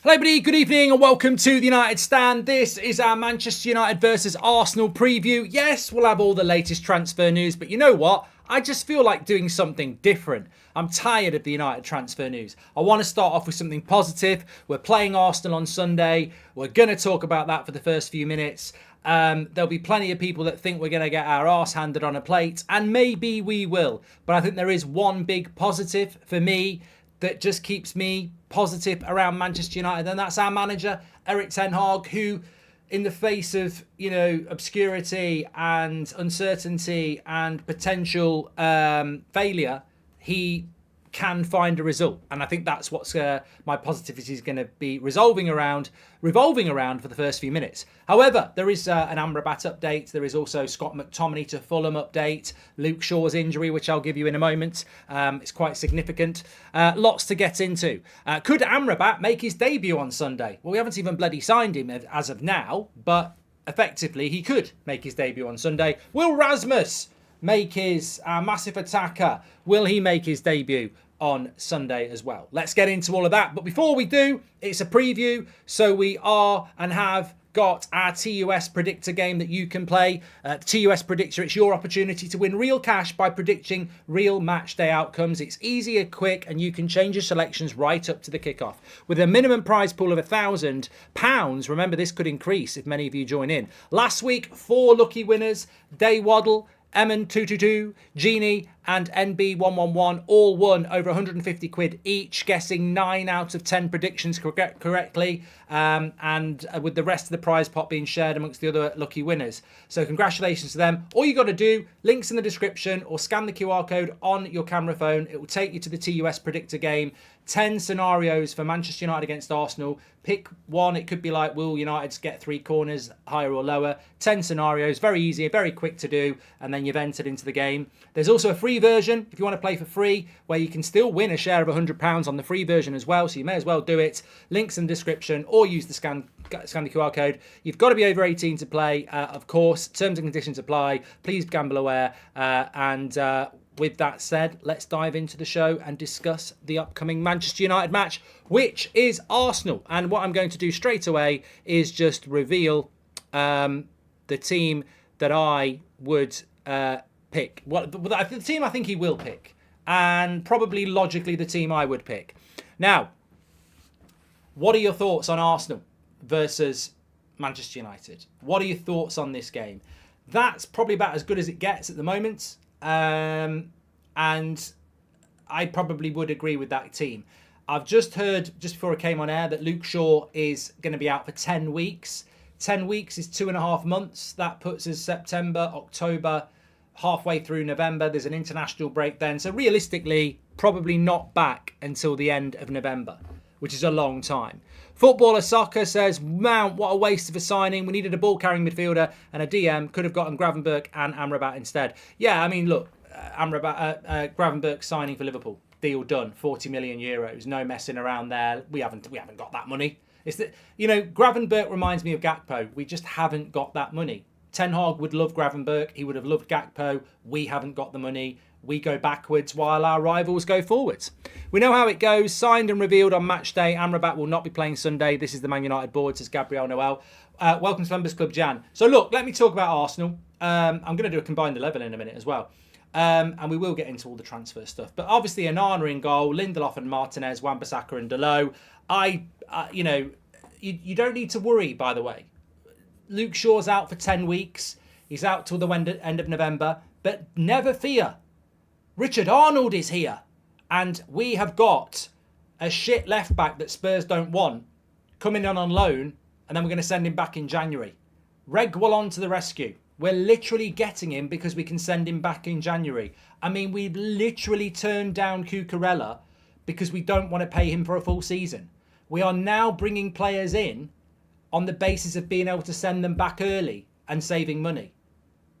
Hello everybody, good evening and welcome to the United Stand. This is our Manchester United versus Arsenal preview. Yes, we'll have all the latest transfer news, but you know what? I just feel like doing something different. I'm tired of the United transfer news. I want to start off with something positive. We're playing Arsenal on Sunday. We're going to talk about that for the first few minutes. There'll be plenty of people that think we're going to get our arse handed on a plate, and maybe we will. But I think there is one big positive for me that just keeps me positive around Manchester United, and that's our manager, Erik ten Hag, who, in the face of, obscurity and uncertainty and potential failure, he can find a result. And I think that's what's my positivity is going to be revolving around for the first few minutes. However, there is an Amrabat update. There is also Scott McTominay to Fulham update. Luke Shaw's injury, which I'll give you in a moment. It's quite significant. Lots to get into. Could Amrabat make his debut on Sunday? Well, we haven't even bloody signed him as of now, but effectively he could make his debut on Sunday. Will Rasmus make his massive attacker? Will he make his debut on Sunday as well? Let's get into all of that. But before we do, it's a preview. So we are and have got our TUS predictor game that you can play. TUS predictor, it's your opportunity to win real cash by predicting real match day outcomes. It's easy and quick, and you can change your selections right up to the kickoff. With a minimum prize pool of £1,000, remember this could increase if many of you join in. Last week, 4 lucky winners: Day Waddle, Emin222, Genie and NB111 all won over 150 quid each, guessing 9 out of 10 predictions correctly, and with the rest of the prize pot being shared amongst the other lucky winners. So congratulations to them. All you got to do, links in the description or scan the QR code on your camera phone. It will take you to the TUS predictor game. 10 scenarios for Manchester United against Arsenal. Pick one. It could be like, will United get 3 corners, higher or lower? 10 scenarios. Very easy, very quick to do. And then you've entered into the game. There's also a free version if you want to play for free, where you can still win a share of £100 on the free version as well. So you may as well do it. Links in the description, or use the scan the QR code. You've got to be over 18 to play, of course. Terms and conditions apply. Please gamble aware. With that said, let's dive into the show and discuss the upcoming Manchester United match, which is Arsenal. And what I'm going to do straight away is just reveal the team that I would pick. The team I think he will pick, and probably logically the team I would pick. Now, what are your thoughts on Arsenal versus Manchester United? What are your thoughts on this game? That's probably about as good as it gets at the moment. And I probably would agree with that team. I've just heard, just before I came on air, that Luke Shaw is going to be out for 10 weeks. 10 weeks is 2.5 months. That puts us September, October, halfway through November. There's an international break then. So realistically, probably not back until the end of November, which is a long time. Footballer Soccer says, Mount, what a waste of a signing. We needed a ball-carrying midfielder and a DM. Could have gotten Gravenberch and Amrabat instead. Yeah, I mean, look, Gravenberch signing for Liverpool. Deal done. 40 million euros. No messing around there. We haven't got that money. It's that, Gravenberch reminds me of Gakpo. We just haven't got that money. Ten Hag would love Gravenberch. He would have loved Gakpo. We haven't got the money. We go backwards while our rivals go forwards. We know how it goes. Signed and revealed on match day. Amrabat will not be playing Sunday. This is the Man United board, says Gabriel Noel. Welcome to Members Club, Jan. So look, let me talk about Arsenal. I'm going to do a combined 11 in a minute as well. And we will get into all the transfer stuff. But obviously, Onana in goal, Lindelof and Martinez, Wan-Bissaka and Dalot. You don't need to worry, by the way. Luke Shaw's out for 10 weeks. He's out till the end of November. But never fear. Richard Arnold is here. And we have got a shit left back that Spurs don't want coming on loan. And then we're going to send him back in January. Regulon to the rescue. We're literally getting him because we can send him back in January. I mean, we've literally turned down Cucurella because we don't want to pay him for a full season. We are now bringing players in on the basis of being able to send them back early and saving money.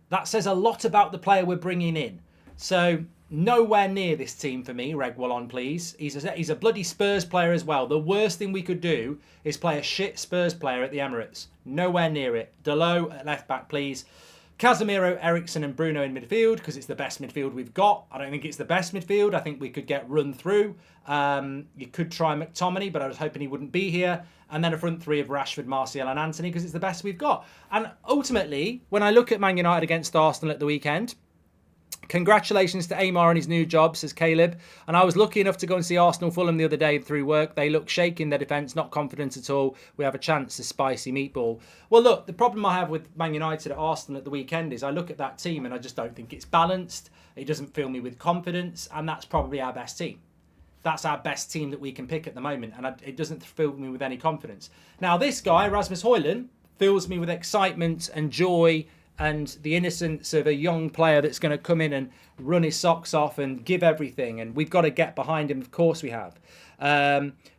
That says a lot about the player we're bringing in. So nowhere near this team for me, Regulon, please. He's a bloody Spurs player as well. The worst thing we could do is play a shit Spurs player at the Emirates. Nowhere near it. Dalot at left back, please. Casemiro, Eriksen and Bruno in midfield because it's the best midfield we've got. I don't think it's the best midfield. I think we could get run through. You could try McTominay, but I was hoping he wouldn't be here. And then a front three of Rashford, Martial and Antony because it's the best we've got. And ultimately, when I look at Man United against Arsenal at the weekend, congratulations to Amar on his new job, says Caleb. And I was lucky enough to go and see Arsenal Fulham the other day through work. They look shaky in their defence, not confident at all. We have a chance to spicy meatball. Well, look, the problem I have with Man United at Arsenal at the weekend is I look at that team and I just don't think it's balanced. It doesn't fill me with confidence. And that's probably our best team. That's our best team that we can pick at the moment. And it doesn't fill me with any confidence. Now, this guy, Rasmus Hojlund, fills me with excitement and joy and the innocence of a young player that's going to come in and run his socks off and give everything. And we've got to get behind him. Of course we have.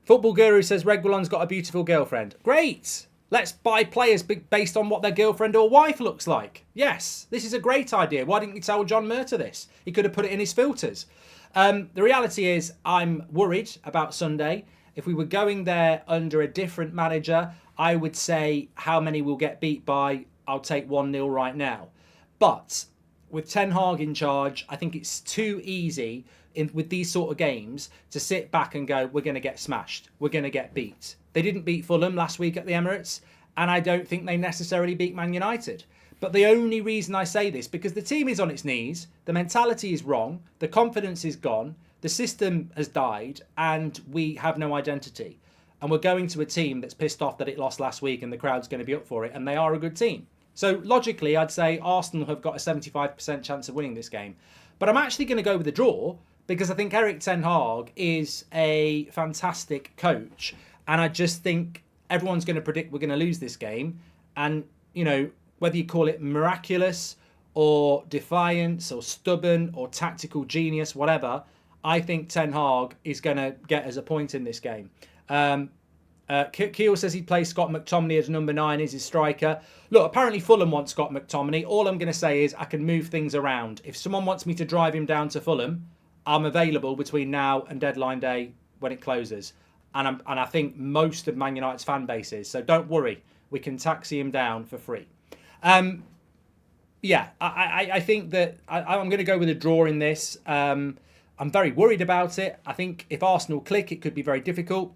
Football Guru says Regulon's got a beautiful girlfriend. Great. Let's buy players based on what their girlfriend or wife looks like. Yes, this is a great idea. Why didn't you tell John Murta this? He could have put it in his filters. The reality is I'm worried about Sunday. If we were going there under a different manager, I would say how many we'll get beat by. I'll take 1-0 right now. But with Ten Hag in charge, I think it's too easy with these sort of games to sit back and go, we're going to get smashed. We're going to get beat. They didn't beat Fulham last week at the Emirates, and I don't think they necessarily beat Man United. But the only reason I say this, because the team is on its knees, the mentality is wrong, the confidence is gone, the system has died, and we have no identity. And we're going to a team that's pissed off that it lost last week and the crowd's going to be up for it, and they are a good team. So logically, I'd say Arsenal have got a 75% chance of winning this game. But I'm actually going to go with a draw because I think Erik Ten Hag is a fantastic coach. And I just think everyone's going to predict we're going to lose this game. And, you know, whether you call it miraculous or defiance or stubborn or tactical genius, whatever, I think Ten Hag is going to get us a point in this game. Keel says he'd play Scott McTominay as number 9 as his striker. Look, apparently Fulham wants Scott McTominay. All I'm going to say is I can move things around. If someone wants me to drive him down to Fulham, I'm available between now and deadline day when it closes. And I think most of Man United's fan base is. So don't worry. We can taxi him down for free. Yeah, I think that I'm going to go with a draw in this. I'm very worried about it. I think if Arsenal click, it could be very difficult.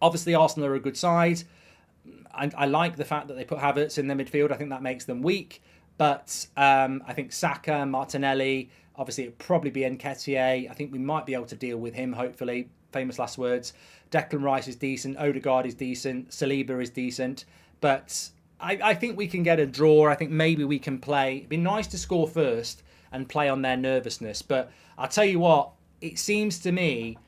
Obviously, Arsenal are a good side. I like the fact that they put Havertz in their midfield. I think that makes them weak. But I think Saka, Martinelli, obviously it'd probably be Nketiah. I think we might be able to deal with him, hopefully. Famous last words. Declan Rice is decent. Odegaard is decent. Saliba is decent. But I think we can get a draw. I think maybe we can play. It'd be nice to score first and play on their nervousness. But I'll tell you what, it seems to me,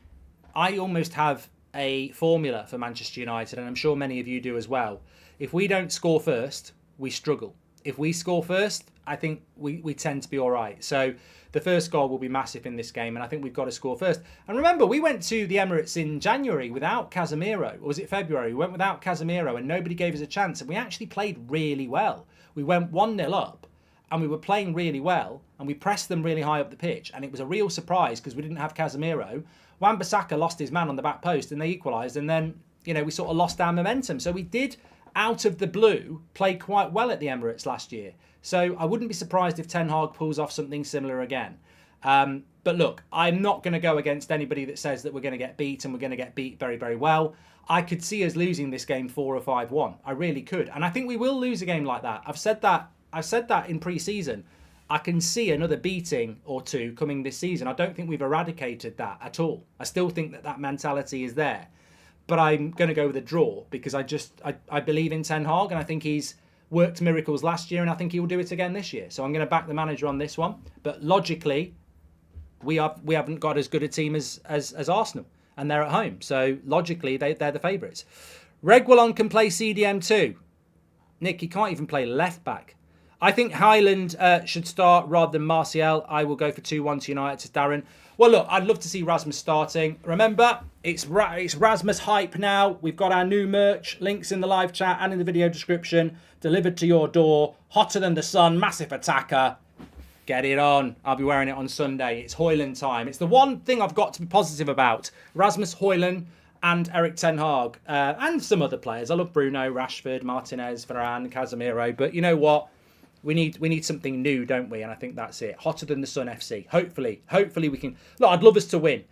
I almost have a formula for Manchester United, and I'm sure many of you do as well. If we don't score first, we struggle. If we score first, I think we tend to be all right. So the first goal will be massive in this game, and I think we've got to score first. And remember, we went to the Emirates in January without Casemiro, or was it February? We went without Casemiro, and nobody gave us a chance, and we actually played really well. We went 1-0 up, and we were playing really well, and we pressed them really high up the pitch, and it was a real surprise because we didn't have Casemiro. Wan-Bissaka lost his man on the back post and they equalised, and then, you know, we sort of lost our momentum. So we did, out of the blue, play quite well at the Emirates last year. So I wouldn't be surprised if Ten Hag pulls off something similar again. But look, I'm not going to go against anybody that says that we're going to get beat, and we're going to get beat very, very well. I could see us losing this game 4 or 5-1. I really could. And I think we will lose a game like that. I've said that in pre-season. I can see another beating or two coming this season. I don't think we've eradicated that at all. I still think that mentality is there. But I'm going to go with a draw because I believe in Ten Hag, and I think he's worked miracles last year, and I think he will do it again this year. So I'm going to back the manager on this one. But logically, we haven't got as good a team as Arsenal, and they're at home. So logically, they're the favourites. Regulon can play CDM too. Nick, he can't even play left back. I think Hojlund should start rather than Martial. I will go for 2-1 to United, to Darren. Well, look, I'd love to see Rasmus starting. Remember, it's Rasmus hype now. We've got our new merch. Links in the live chat and in the video description. Delivered to your door. Hotter than the sun. Massive attacker. Get it on. I'll be wearing it on Sunday. It's Hojlund time. It's the one thing I've got to be positive about. Rasmus Hojlund and Erik Ten Hag. And some other players. I love Bruno, Rashford, Martinez, Varane, Casemiro. But you know what? We need something new, don't we? And I think that's it. Hotter than the sun FC. Hopefully we can. Look, I'd love us to win.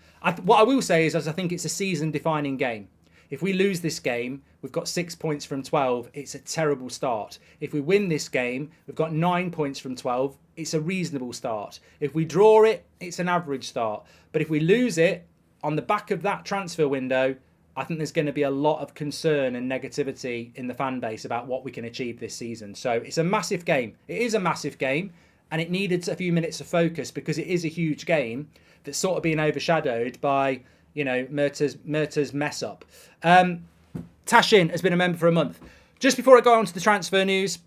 What I will say is, I think it's a season-defining game. If we lose this game, we've got 6 points from 12. It's a terrible start. If we win this game, we've got 9 points from 12. It's a reasonable start. If we draw it, it's an average start. But if we lose it on the back of that transfer window, I think there's going to be a lot of concern and negativity in the fan base about what we can achieve this season. So it's a massive game. It is a massive game, and it needed a few minutes of focus because it is a huge game that's sort of being overshadowed by, you know, Murta's mess up. Tashin has been a member for a month. Just before I go on to the transfer news,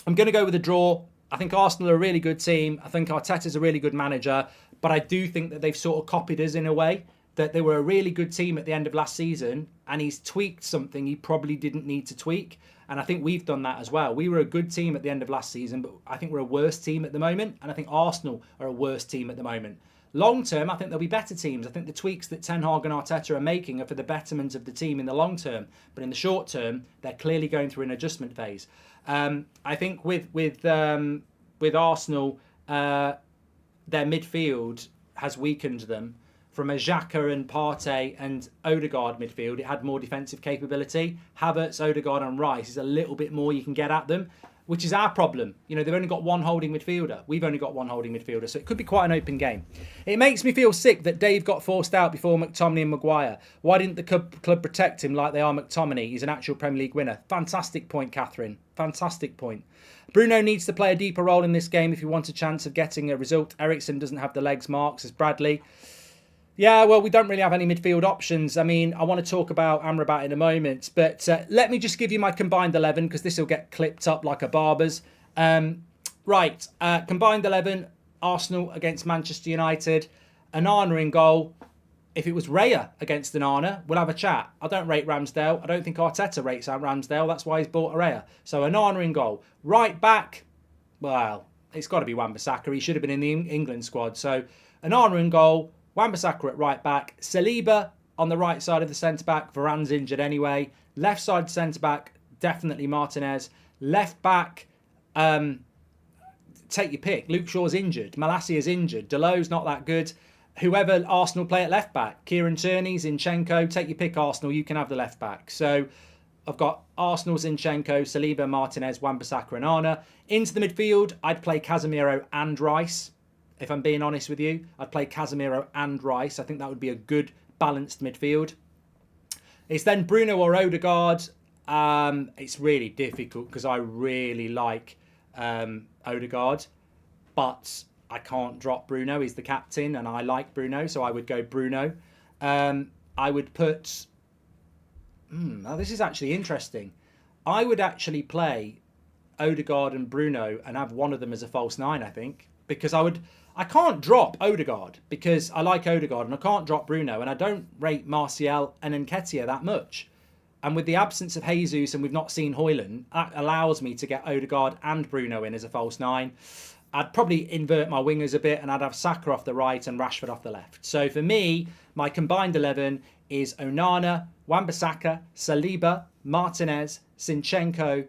I'm going to go with a draw. I think Arsenal are a really good team. I think Arteta's a really good manager, but I do think that they've sort of copied us in a way, that they were a really good team at the end of last season and he's tweaked something he probably didn't need to tweak. And I think we've done that as well. We were a good team at the end of last season, but I think we're a worse team at the moment. And I think Arsenal are a worse team at the moment. Long term, I think there'll be better teams. I think the tweaks that Ten Hag and Arteta are making are for the betterment of the team in the long term. But in the short term, they're clearly going through an adjustment phase. I think with Arsenal, their midfield has weakened them. From a Xhaka and Partey and Odegaard midfield, it had more defensive capability. Havertz, Odegaard and Rice is a little bit more you can get at them, which is our problem. You know, they've only got one holding midfielder. We've only got one holding midfielder, so it could be quite an open game. It makes me feel sick that Dave got forced out before McTominay and Maguire. Why didn't the club protect him like they are McTominay? He's an actual Premier League winner. Fantastic point, Catherine. Fantastic point. Bruno needs to play a deeper role in this game if you want a chance of getting a result. Eriksen doesn't have the legs, Marks, as Bradley. Yeah, well, we don't really have any midfield options. I mean, I want to talk about Amrabat in a moment, but let me just give you my combined 11 because this will get clipped up like a barber's. Right, combined 11, Arsenal against Manchester United. Onana in goal. If it was Raya against Onana, we'll have a chat. I don't rate Ramsdale. I don't think Arteta rates Ramsdale. That's why he's bought Raya. So Onana in goal. Right back, well, it's got to be Wan-Bissaka. He should have been in the England squad. So Onana in goal. Wan-Bissaka at right back, Saliba on the right side of the centre-back. Varane's injured anyway. Left side centre-back, definitely Martinez. Left back, take your pick. Luke Shaw's injured. Malassia's injured. Delo's not that good. Whoever Arsenal play at left back. Kieran Tierney, Zinchenko. Take your pick, Arsenal. You can have the left back. So I've got Arsenal, Zinchenko, Saliba, Martinez, Wan-Bissaka and Onana. Into the midfield, I'd play Casemiro and Rice. If I'm being honest with you, I'd play Casemiro and Rice. I think that would be a good balanced midfield. It's then Bruno or Odegaard. It's really difficult because I really like Odegaard, but I can't drop Bruno. He's the captain and I like Bruno, so I would go Bruno. I would put... now this is actually interesting. I would actually play Odegaard and Bruno and have one of them as a false nine, I think, because I can't drop Odegaard because I like Odegaard and I can't drop Bruno and I don't rate Martial and Nketiah that much. And with the absence of Jesus and we've not seen Hojlund, that allows me to get Odegaard and Bruno in as a false nine. I'd probably invert my wingers a bit and I'd have Saka off the right and Rashford off the left. So for me, my combined 11 is Onana, Wan-Bissaka, Saliba, Martinez, Zinchenko,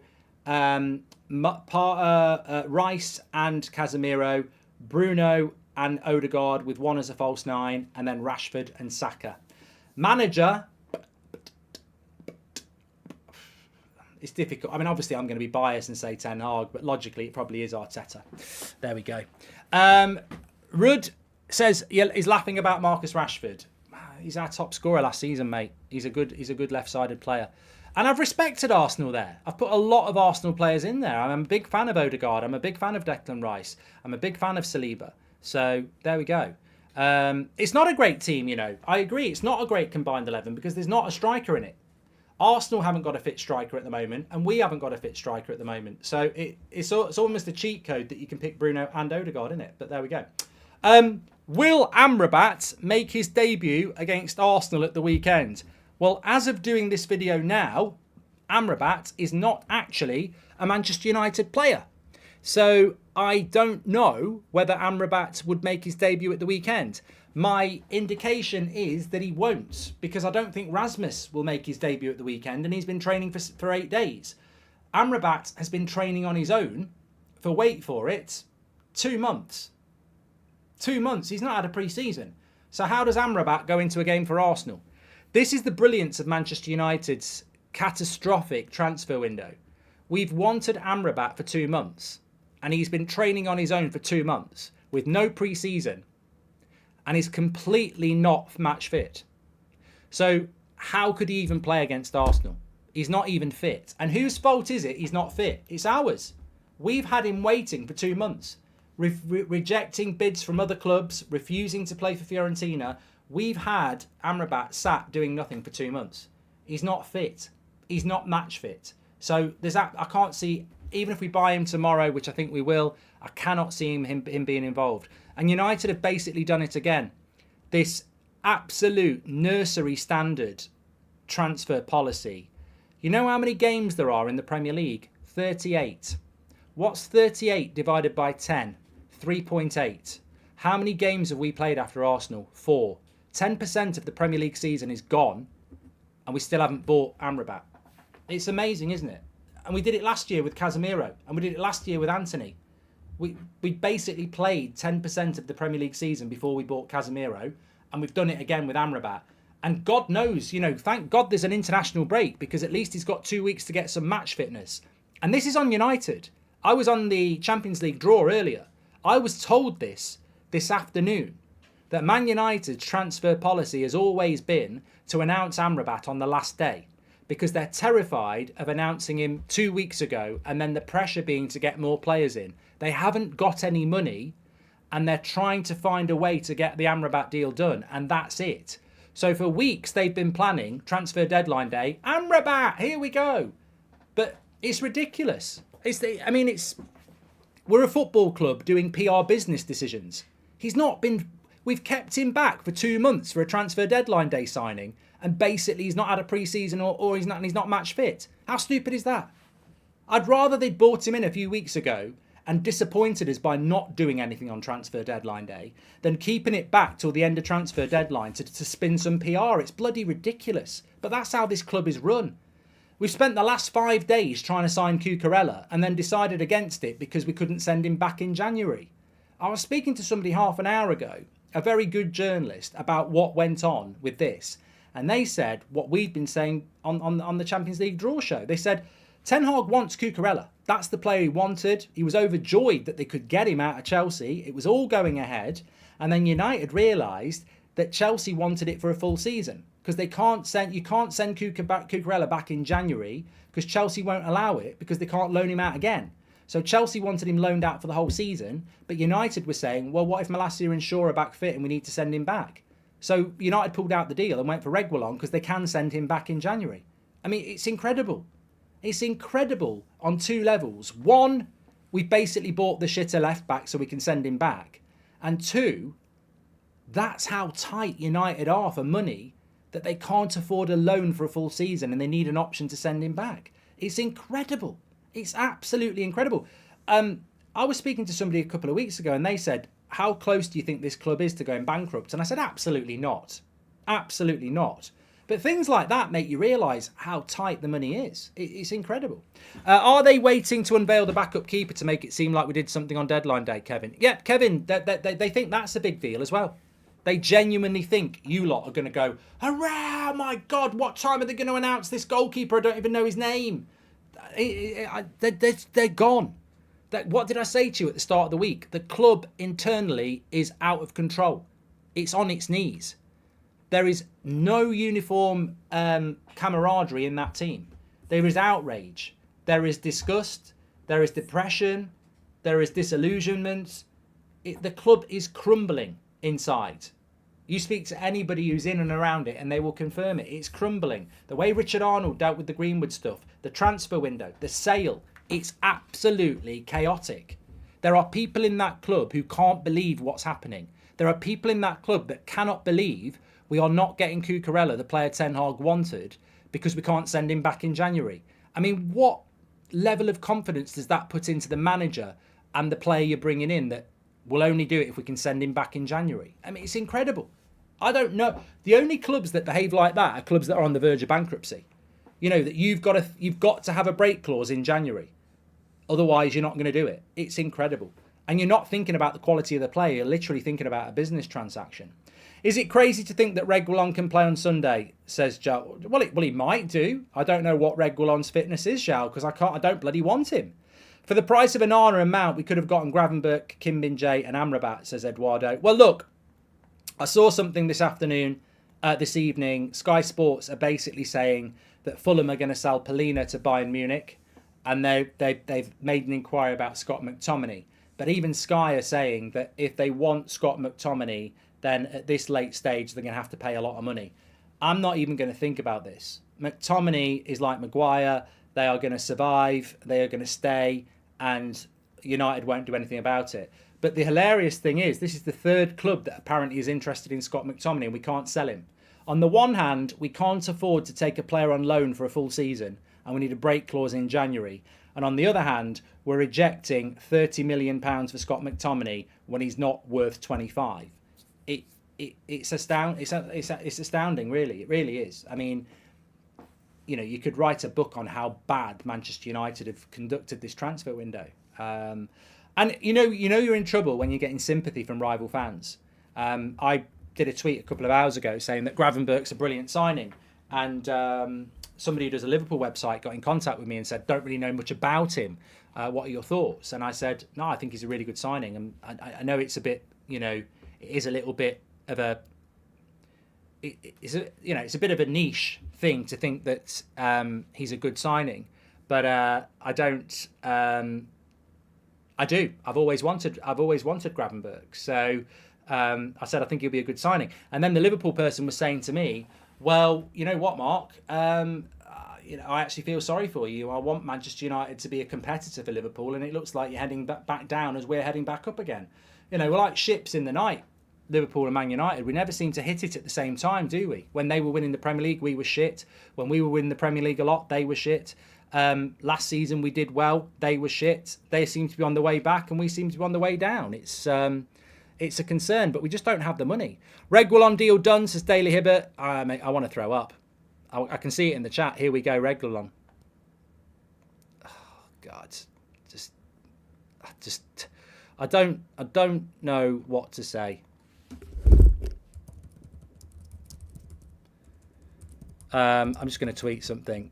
Rice and Casemiro, Bruno and Odegaard with one as a false nine, and then Rashford and Saka. Manager, it's difficult. I mean, obviously I'm going to be biased and say Ten Hag, but logically it probably is Arteta. There we go. Rud says he's laughing about Marcus Rashford. He's our top scorer last season, mate. He's a good left-sided player. And I've respected Arsenal there. I've put a lot of Arsenal players in there. I'm a big fan of Odegaard. I'm a big fan of Declan Rice. I'm a big fan of Saliba. So there we go. It's not a great team, you know. I agree. It's not a great combined 11 because there's not a striker in it. Arsenal haven't got a fit striker at the moment, and we haven't got a fit striker at the moment. So it's almost a cheat code that you can pick Bruno and Odegaard in it. But there we go. Will Amrabat make his debut against Arsenal at the weekend? Well, as of doing this video now, Amrabat is not actually a Manchester United player. So I don't know whether Amrabat would make his debut at the weekend. My indication is that he won't, because I don't think Rasmus will make his debut at the weekend, and he's been training for 8 days. Amrabat has been training on his own for, wait for it, 2 months. 2 months. He's not had a pre-season. So how does Amrabat go into a game for Arsenal? This is the brilliance of Manchester United's catastrophic transfer window. We've wanted Amrabat for 2 months, and he's been training on his own for 2 months with no pre-season, and is completely not match fit. So how could he even play against Arsenal? He's not even fit. And whose fault is it he's not fit? It's ours. We've had him waiting for 2 months, rejecting bids from other clubs, refusing to play for Fiorentina. We've had Amrabat sat doing nothing for 2 months. He's not fit. He's not match fit. So I can't see, even if we buy him tomorrow, which I think we will, I cannot see him being involved. And United have basically done it again. This absolute nursery standard transfer policy. You know how many games there are in the Premier League? 38. What's 38 divided by 10? 3.8. How many games have we played after Arsenal? 4. 10% of the Premier League season is gone, and we still haven't bought Amrabat. It's amazing, isn't it? And we did it last year with Casemiro, and we did it last year with Anthony. We basically played 10% of the Premier League season before we bought Casemiro, and we've done it again with Amrabat. And God knows, thank God there's an international break, because at least he's got 2 weeks to get some match fitness. And this is on United. I was on the Champions League draw earlier. I was told this afternoon, that Man United's transfer policy has always been to announce Amrabat on the last day, because they're terrified of announcing him 2 weeks ago and then the pressure being to get more players in. They haven't got any money, and they're trying to find a way to get the Amrabat deal done, and that's it. So for weeks they've been planning transfer deadline day, Amrabat, here we go. But it's ridiculous. We're a football club doing PR business decisions. We've kept him back for 2 months for a transfer deadline day signing, and basically he's not had a pre-season or he's not match fit. How stupid is that? I'd rather they'd bought him in a few weeks ago and disappointed us by not doing anything on transfer deadline day than keeping it back till the end of transfer deadline to spin some PR. It's bloody ridiculous. But that's how this club is run. We've spent the last 5 days trying to sign Cucurella and then decided against it because we couldn't send him back in January. I was speaking to somebody half an hour ago, a very good journalist, about what went on with this. And they said what we've been saying on the Champions League draw show. They said, Ten Hag wants Cucurella. That's the player he wanted. He was overjoyed that they could get him out of Chelsea. It was all going ahead. And then United realised that Chelsea wanted it for a full season, because you can't send Cucurella back in January because Chelsea won't allow it, because they can't loan him out again. So Chelsea wanted him loaned out for the whole season, but United were saying, well, what if Malacia and Shaw are back fit and we need to send him back? So United pulled out the deal and went for Regulon because they can send him back in January. I mean, it's incredible. It's incredible on 2 levels. 1, we basically bought the shitter left back so we can send him back. And 2, that's how tight United are for money, that they can't afford a loan for a full season and they need an option to send him back. It's incredible. It's absolutely incredible. I was speaking to somebody a couple of weeks ago and they said, how close do you think this club is to going bankrupt? And I said, absolutely not. Absolutely not. But things like that make you realise how tight the money is. It's incredible. Are they waiting to unveil the backup keeper to make it seem like we did something on deadline day, Kevin? Yeah, Kevin, they think that's a big deal as well. They genuinely think you lot are going to go, hurrah, my God, what time are they going to announce this goalkeeper? I don't even know his name. They're gone. What did I say to you at the start of the week? The club internally is out of control. It's on its knees. There is no uniform camaraderie in that team. There is outrage. There is disgust. There is depression. There is disillusionment. The club is crumbling inside. You speak to anybody who's in and around it and they will confirm it. It's crumbling. The way Richard Arnold dealt with the Greenwood stuff, the transfer window, the sale, it's absolutely chaotic. There are people in that club who can't believe what's happening. There are people in that club that cannot believe we are not getting Cucurella, the player Ten Hag wanted, because we can't send him back in January. I mean, what level of confidence does that put into the manager and the player you're bringing in that we'll only do it if we can send him back in January? I mean, it's incredible. I don't know. The only clubs that behave like that are clubs that are on the verge of bankruptcy. You know, that you've got to have a break clause in January. Otherwise, you're not going to do it. It's incredible. And you're not thinking about the quality of the player. You're literally thinking about a business transaction. Is it crazy to think that Regulon can play on Sunday? Says Joe. Well, he might do. I don't know what Regulon's fitness is, Joe, because I don't bloody want him. For the price of Onana and Mount, we could have gotten Gravenberch, Kim Min-jae and Amrabat, says Eduardo. Well, look, I saw something this evening. Sky Sports are basically saying that Fulham are going to sell Polina to Bayern Munich, and they've made an inquiry about Scott McTominay. But even Sky are saying that if they want Scott McTominay, then at this late stage, they're going to have to pay a lot of money. I'm not even going to think about this. McTominay is like Maguire. They are going to survive. They are going to stay. And United won't do anything about it. But the hilarious thing is, this is the third club that apparently is interested in Scott McTominay, and we can't sell him. On the one hand, we can't afford to take a player on loan for a full season, and we need a break clause in January. And on the other hand, we're rejecting £30 million for Scott McTominay when he's not worth 25. It's astounding, really. It really is. I mean, you could write a book on how bad Manchester United have conducted this transfer window. And you're in trouble when you're getting sympathy from rival fans. I did a tweet a couple of hours ago saying that Gravenberch's a brilliant signing, and somebody who does a Liverpool website got in contact with me and said, don't really know much about him. What are your thoughts? And I said, no, I think he's a really good signing. And I know it's a bit, it is a little bit of a, it's a bit of a niche thing to think that he's a good signing, but I don't. I do. I've always wanted Gravenberch. So I said I think he'll be a good signing. And then the Liverpool person was saying to me, "Well, you know what, Mark? I actually feel sorry for you. I want Manchester United to be a competitor for Liverpool, and it looks like you're heading back down as we're heading back up again. We're like ships in the night." Liverpool and Man United, we never seem to hit it at the same time, do we? When they were winning the Premier League, we were shit. When we were winning the Premier League a lot, they were shit. Last season we did well, they were shit. They seem to be on the way back, and we seem to be on the way down. It's a concern, but we just don't have the money. Regulon deal done, says Daily Hibbert. Mate, I want to throw up. I can see it in the chat. Here we go, Regulon. Oh God, I don't know what to say. I'm just going to tweet something.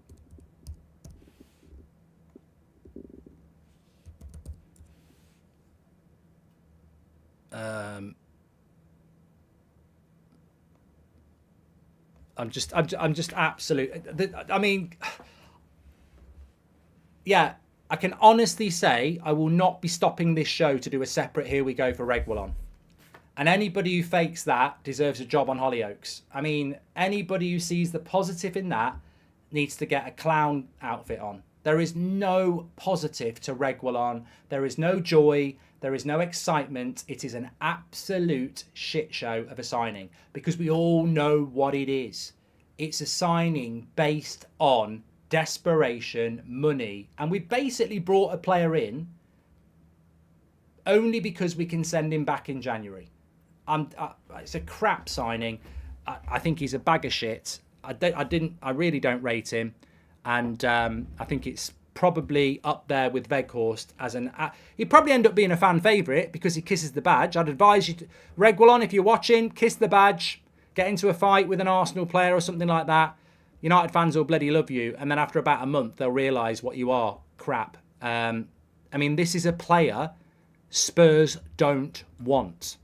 I'm just absolute. I mean, yeah, I can honestly say I will not be stopping this show to do a separate Here We Go for Regulon. And anybody who fakes that deserves a job on Hollyoaks. I mean, anybody who sees the positive in that needs to get a clown outfit on. There is no positive to Regulon. There is no joy. There is no excitement. It is an absolute shit show of a signing, because we all know what it is. It's a signing based on desperation, money. And we basically brought a player in only because we can send him back in January. It's a crap signing. I think he's a bag of shit. I really don't rate him, and I think it's probably up there with Weghorst as an. He'd probably end up being a fan favourite because he kisses the badge. I'd advise you, Regulon, if you're watching, kiss the badge, get into a fight with an Arsenal player or something like that. United fans will bloody love you, and then after about a month, they'll realise what you are, crap. I mean, this is a player Spurs don't want.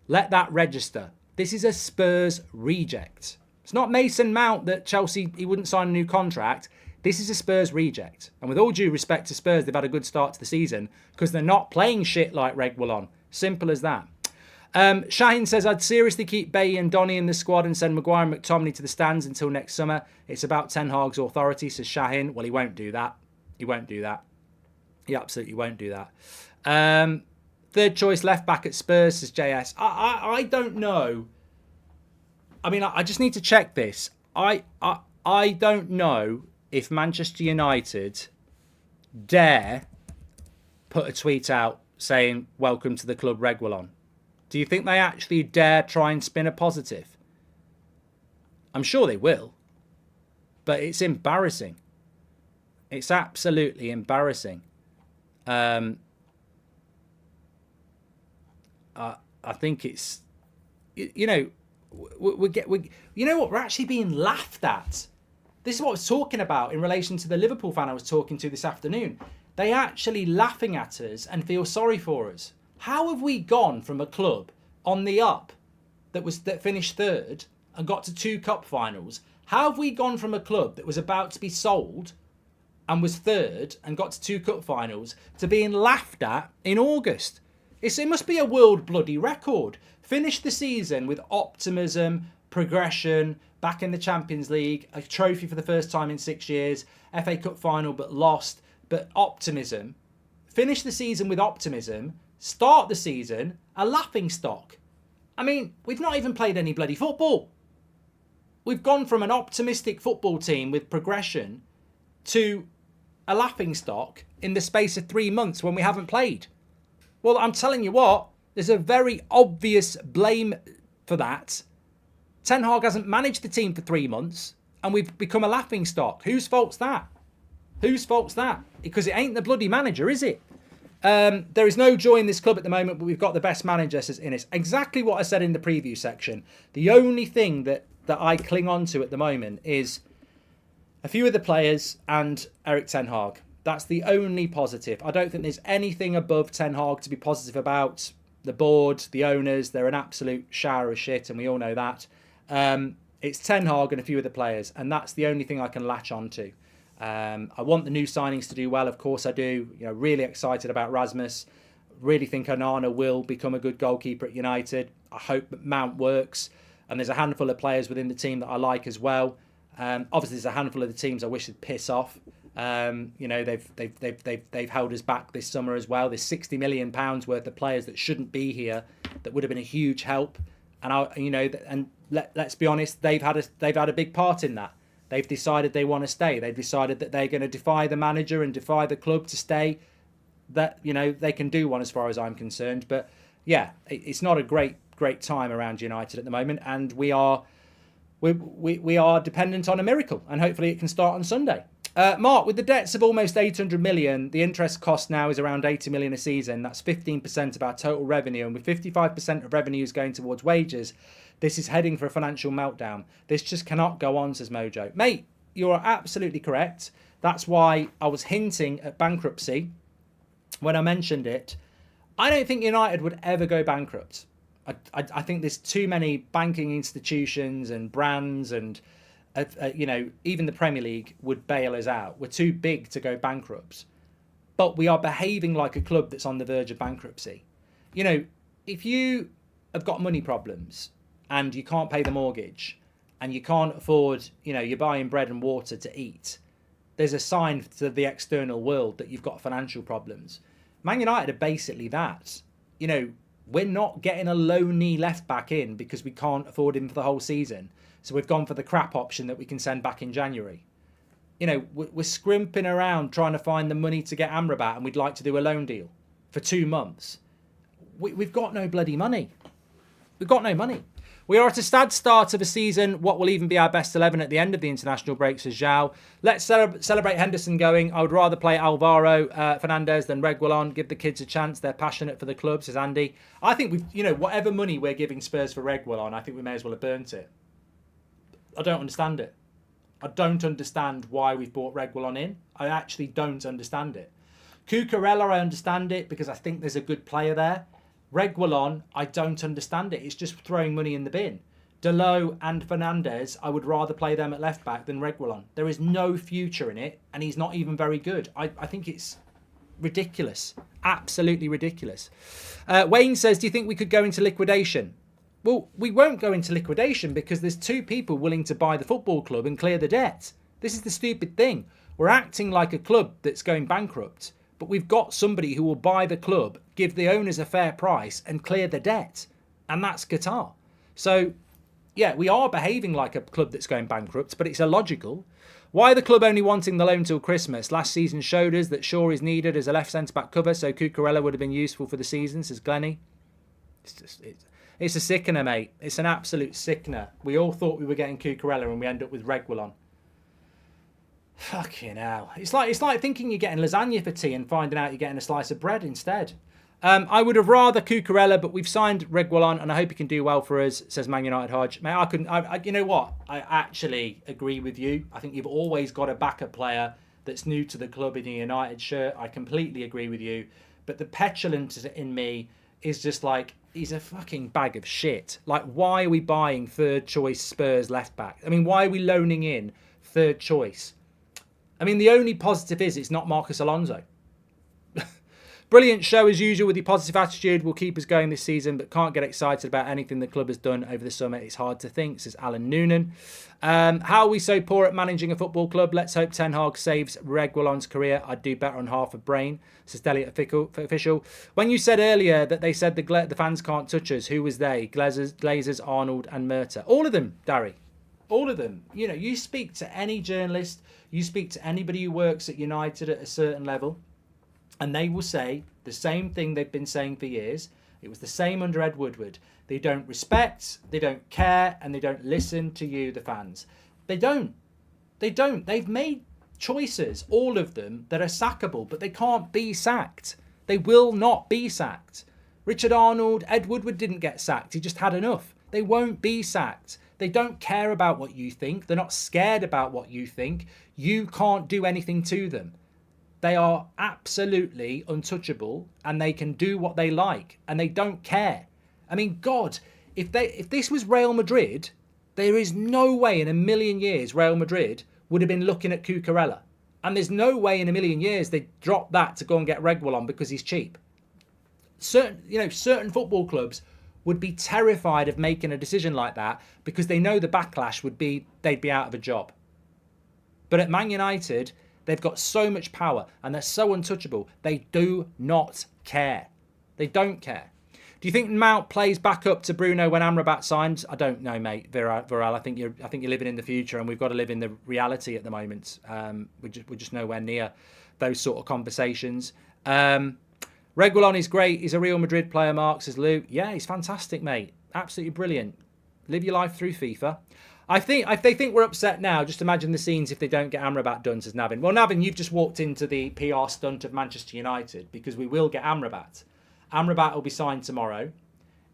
Let that register. This is a Spurs reject. It's not Mason Mount that Chelsea, he wouldn't sign a new contract. This is a Spurs reject. And with all due respect to Spurs, they've had a good start to the season because they're not playing shit like Regulon. Simple as that. Shaheen says, I'd seriously keep Bailly and Donny in the squad and send Maguire and McTominay to the stands until next summer. It's about Ten Hag's authority, says Shaheen. Well, he won't do that. He won't do that. He absolutely won't do that. Third choice left back at Spurs, says JS. I don't know. I mean, I just need to check this. I don't know if Manchester United dare put a tweet out saying, welcome to the club, Regulon. Do you think they actually dare try and spin a positive? I'm sure they will. But it's embarrassing. It's absolutely embarrassing. I think it's, you know, you know what, we're actually being laughed at. This is what I was talking about in relation to the Liverpool fan I was talking to this afternoon. They actually laughing at us and feel sorry for us. How have we gone from a club on the up that finished third and got to 2 cup finals? How have we gone from a club that was about to be sold and was third and got to 2 cup finals to being laughed at in August? It must be a world bloody record. Finish the season with optimism, progression, back in the Champions League, a trophy for the first time in 6 years, FA Cup final but lost, but optimism. Finish the season with optimism, start the season a laughing stock. I mean, we've not even played any bloody football. We've gone from an optimistic football team with progression to a laughing stock in the space of 3 months when we haven't played. Well, I'm telling you what, there's a very obvious blame for that. Ten Hag hasn't managed the team for 3 months and we've become a laughing stock. Whose fault's that? Whose fault's that? Because it ain't the bloody manager, is it? There is no joy in this club at the moment, but we've got the best manager in it. Exactly what I said in the preview section. The only thing that I cling on to at the moment is a few of the players and Erik Ten Hag. That's the only positive. I don't think there's anything above Ten Hag to be positive about. The board, the owners, they're an absolute shower of shit, and we all know that. It's Ten Hag and a few of the players, and that's the only thing I can latch on to. I want the new signings to do well, of course I do. You know, really excited about Rasmus. Really think Onana will become a good goalkeeper at United. I hope that Mount works, and there's a handful of players within the team that I like as well. Obviously, there's a handful of the teams I wish would piss off. You know, they've held us back this summer as well. There's £60 million worth of players that shouldn't be here that would have been a huge help. And let's be honest, they've had a big part in that. They've decided they want to stay. They've decided that they're going to defy the manager and defy the club to stay. That, you know, they can do one as far as I'm concerned. But yeah, it's not a great time around United at the moment, and we are dependent on a miracle, and hopefully it can start on Sunday. Mark, with the debts of almost 800 million, the interest cost now is around 80 million a season. That's 15% of our total revenue. And with 55% of revenues going towards wages, this is heading for a financial meltdown. This just cannot go on, says Mojo. Mate, you are absolutely correct. That's why I was hinting at bankruptcy when I mentioned it. I don't think United would ever go bankrupt. I think there's too many banking institutions and brands and you know, even the Premier League would bail us out. We're too big to go bankrupt. But we are behaving like a club that's on the verge of bankruptcy. You know, if you have got money problems and you can't pay the mortgage and you can't afford, you know, you're buying bread and water to eat, there's a sign to the external world that you've got financial problems. Man United are basically that. You know, we're not getting a low-knee left-back in because we can't afford him for the whole season. So we've gone for the crap option that we can send back in January. You know, we're scrimping around trying to find the money to get Amrabat, and we'd like to do a loan deal for 2 months. We've got no bloody money. We've got no money. We are at a sad start of a season. What will even be our best 11 at the end of the international break, says Zhao. Let's celebrate Henderson going. I would rather play Alvaro Fernandez than Regulon. Give the kids a chance. They're passionate for the club, says Andy. I think we've, you know, whatever money we're giving Spurs for Regulon, I think we may as well have burnt it. I don't understand it. I don't understand why we've brought Regulon in. I actually don't understand it. Cucurella, I understand it because I think there's a good player there. Regulon, I don't understand it. It's just throwing money in the bin. Dalot and Fernandez, I would rather play them at left back than Regulon. There is no future in it, and he's not even very good. I think it's ridiculous. Absolutely ridiculous. Wayne says, do you think we could go into liquidation? Well, we won't go into liquidation because there's 2 people willing to buy the football club and clear the debt. This is the stupid thing. We're acting like a club that's going bankrupt, but we've got somebody who will buy the club, give the owners a fair price and clear the debt. And that's Qatar. So, yeah, we are behaving like a club that's going bankrupt, but it's illogical. Why the club only wanting the loan till Christmas? Last season showed us that Shaw is needed as a left centre-back cover, so Cucurella would have been useful for the season, says Glennie. It's a sickener, mate. It's an absolute sickener. We all thought we were getting Cucurella and we end up with Regulon. Fucking hell. It's like thinking you're getting lasagna for tea and finding out you're getting a slice of bread instead. I would have rather Cucurella, but we've signed Regulon, and I hope he can do well for us, says Man United Hodge. Mate, you know what? I actually agree with you. I think you've always got to back a player that's new to the club in a United shirt. I completely agree with you. But the petulance in me is just like, he's a fucking bag of shit. Like, why are we buying third choice Spurs left back? I mean, why are we loaning in third choice? I mean, the only positive is it's not Marcus Alonso. Brilliant show as usual with your positive attitude. Will keep us going this season, but can't get excited about anything the club has done over the summer. It's hard to think, says Alan Noonan. How are we so poor at managing a football club? Let's hope Ten Hag saves Regulon's career. I'd do better on half a brain, says Elliot Official. When you said earlier that they said the fans can't touch us, who was they? Glazers, Arnold and Murta. All of them, Darry. All of them. You know, you speak to any journalist, you speak to anybody who works at United at a certain level, and they will say the same thing they've been saying for years. It was the same under Ed Woodward. They don't respect, they don't care, and they don't listen to you, the fans. They don't. They don't. They've made choices, all of them, that are sackable, but they can't be sacked. They will not be sacked. Richard Arnold, Ed Woodward didn't get sacked. He just had enough. They won't be sacked. They don't care about what you think. They're not scared about what you think. You can't do anything to them. They are absolutely untouchable, and they can do what they like, and they don't care. I mean, God, if this was Real Madrid, there is no way in a million years Real Madrid would have been looking at Cucurella. And there's no way in a million years they'd drop that to go and get Regulon because he's cheap. Certain football clubs would be terrified of making a decision like that because they know the backlash would be they'd be out of a job. But at Man United, they've got so much power and they're so untouchable. They do not care. They don't care. Do you think Mount plays back up to Bruno when Amrabat signs? I don't know, mate. Viral. I think you're living in the future, and we've got to live in the reality at the moment. We're just nowhere near those sort of conversations. Regulon is great. He's a Real Madrid player, Mark, says Lou. Yeah, he's fantastic, mate. Absolutely brilliant. Live your life through FIFA. I think if they think we're upset now, just imagine the scenes if they don't get Amrabat done, says Navin. Well, Navin, you've just walked into the PR stunt of Manchester United, because we will get Amrabat. Amrabat will be signed tomorrow.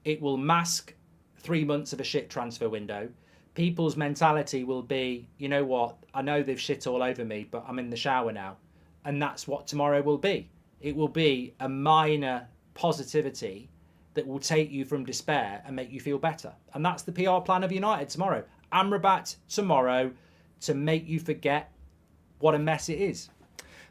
It will mask 3 months of a shit transfer window. People's mentality will be, you know what, I know they've shit all over me, but I'm in the shower now. And that's what tomorrow will be. It will be a minor positivity that will take you from despair and make you feel better. And that's the PR plan of United tomorrow. Amrabat tomorrow to make you forget what a mess it is.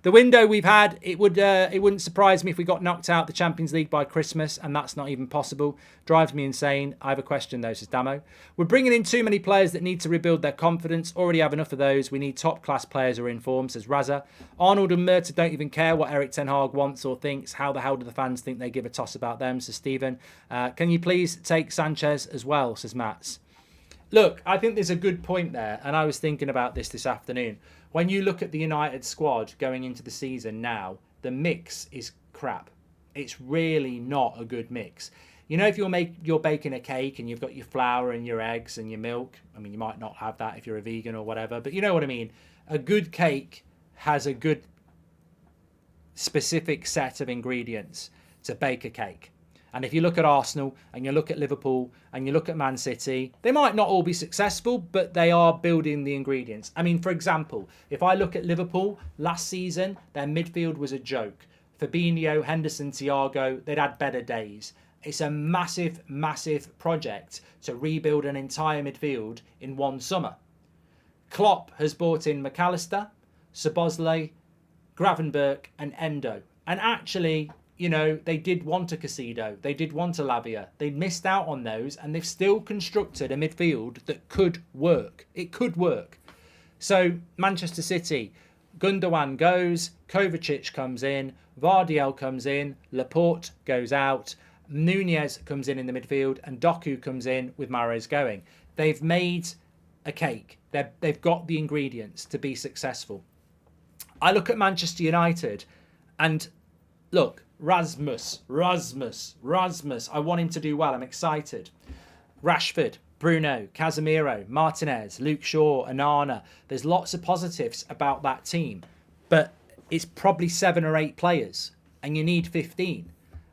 The window we've had, it wouldn't surprise me if we got knocked out the Champions League by Christmas, and that's not even possible. Drives me insane. I have a question though, says Damo. We're bringing in too many players that need to rebuild their confidence. Already have enough of those. We need top-class players who are in form, says Raza. Arnold and Murta don't even care what Erik Ten Hag wants or thinks. How the hell do the fans think they give a toss about them, says Stephen. Can you please take Sanchez as well, says Mats. Look, I think there's a good point there, and I was thinking about this afternoon. When you look at the United squad going into the season now, the mix is crap. It's really not a good mix. You know, if you're baking a cake and you've got your flour and your eggs and your milk, I mean, you might not have that if you're a vegan or whatever, but you know what I mean. A good cake has a good specific set of ingredients to bake a cake. And if you look at Arsenal and you look at Liverpool and you look at Man City, they might not all be successful, but they are building the ingredients. I mean, for example, if I look at Liverpool last season, their midfield was a joke. Fabinho, Henderson, Thiago, they'd had better days. It's a massive, massive project to rebuild an entire midfield in one summer. Klopp has brought in McAllister, Szoboszlai, Gravenberch and Endo. And actually, you know, they did want a Casido. They did want a Lavia. They missed out on those, and they've still constructed a midfield that could work. It could work. So, Manchester City, Gundogan goes, Kovacic comes in, Vardiel comes in, Laporte goes out, Nunez comes in the midfield, and Doku comes in with Mahrez going. They've made a cake. They've got the ingredients to be successful. I look at Manchester United, and look, Rasmus. I want him to do well. I'm excited. Rashford, Bruno, Casemiro, Martinez, Luke Shaw, Onana. There's lots of positives about that team. But it's probably 7 or 8 players. And you need 15.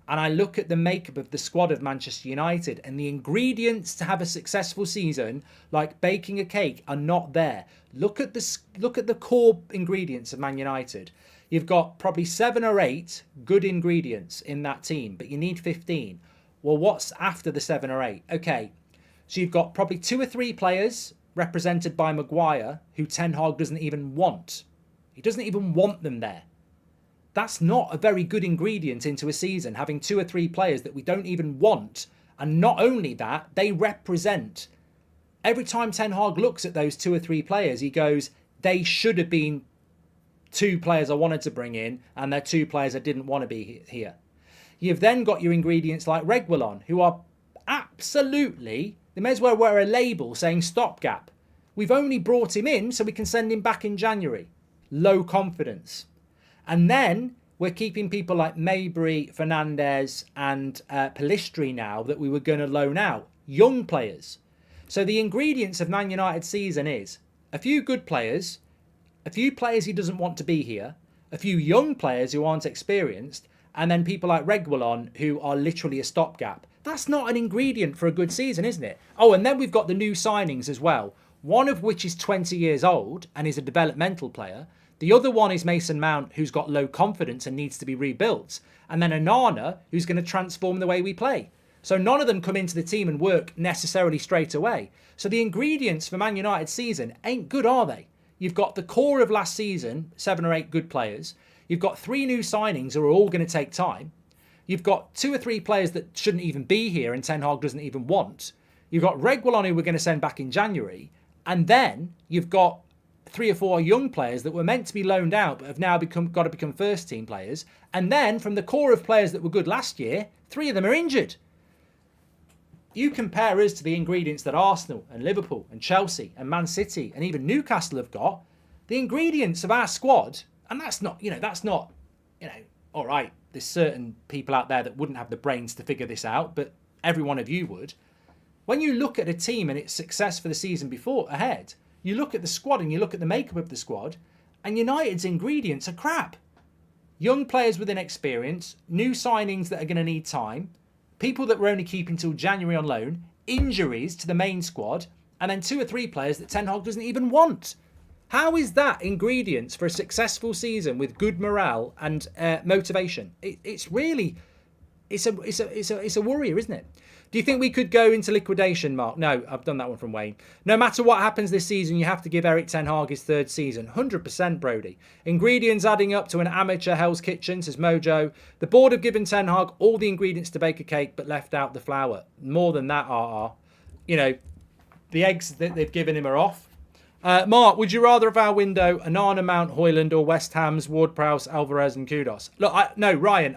And I look at the makeup of the squad of Manchester United, and the ingredients to have a successful season, like baking a cake, are not there. Look at the core ingredients of Man United. You've got probably 7 or 8 good ingredients in that team, but you need 15. Well, what's after the 7 or 8? Okay, so you've got probably 2 or 3 players represented by Maguire who Ten Hag doesn't even want. He doesn't even want them there. That's not a very good ingredient into a season, having 2 or 3 players that we don't even want. And not only that, they represent. Every time Ten Hag looks at those 2 or 3 players, he goes, they should have been 2 players I wanted to bring in, and they're 2 players I didn't want to be here. You've then got your ingredients like Regulon, who are absolutely, they may as well wear a label saying stopgap. We've only brought him in so we can send him back in January. Low confidence. And then we're keeping people like Maybury, Fernandez and Pellistri now that we were going to loan out. Young players. So the ingredients of Man United season is a few good players, a few players he doesn't want to be here, a few young players who aren't experienced, and then people like Regulon who are literally a stopgap. That's not an ingredient for a good season, isn't it? Oh, and then we've got the new signings as well. One of which is 20 years old and is a developmental player. The other one is Mason Mount, who's got low confidence and needs to be rebuilt. And then Onana, who's going to transform the way we play. So none of them come into the team and work necessarily straight away. So the ingredients for Man United season ain't good, are they? You've got the core of last season, 7 or 8 good players. You've got 3 new signings who are all going to take time. You've got 2 or 3 players that shouldn't even be here and Ten Hag doesn't even want. You've got Regulon, who we're going to send back in January. And then you've got 3 or 4 young players that were meant to be loaned out but have now got to become first team players. And then from the core of players that were good last year, 3 of them are injured. You compare us to the ingredients that Arsenal and Liverpool and Chelsea and Man City and even Newcastle have got. The ingredients of our squad, and that's not, all right, there's certain people out there that wouldn't have the brains to figure this out, but every one of you would. When you look at a team and its success for the season ahead, you look at the squad and you look at the makeup of the squad, and United's ingredients are crap. Young players with inexperience, new signings that are going to need time, people that we're only keeping till January on loan, injuries to the main squad, and then 2 or 3 players that Ten Hag doesn't even want. How is that ingredients for a successful season with good morale and motivation? It's a worrier, isn't it? Do you think we could go into liquidation, Mark? No, I've done that one from Wayne. No matter what happens this season, you have to give Erik Ten Hag his 3rd season. 100%, Brody. Ingredients adding up to an amateur Hell's Kitchen, says Mojo. The board have given Ten Hag all the ingredients to bake a cake, but left out the flour. More than that, the eggs that they've given him are off. Mark, would you rather have our window Onana, Mount, Hojlund, or West Ham's Ward-Prowse, Alvarez and Kudos? Look, no, Ryan,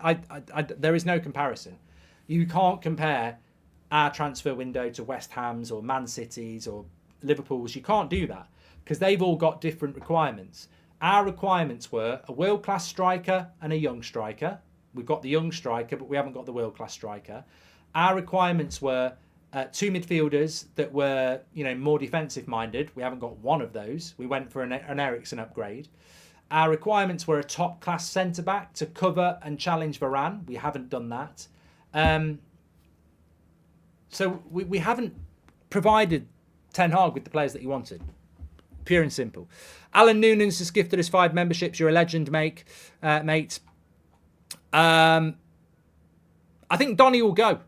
there is no comparison. You can't compare our transfer window to West Ham's or Man City's or Liverpool's. You can't do that because they've all got different requirements. Our requirements were a world-class striker and a young striker. We've got the young striker, but we haven't got the world-class striker. Our requirements were 2 midfielders that were, more defensive-minded. We haven't got one of those. We went for an Eriksen upgrade. Our requirements were a top-class centre-back to cover and challenge Varane. We haven't done that. So we haven't provided Ten Hag with the players that he wanted. Pure and simple. Alan Noonan's just gifted us 5 memberships. You're a legend, mate. I think Donny will go.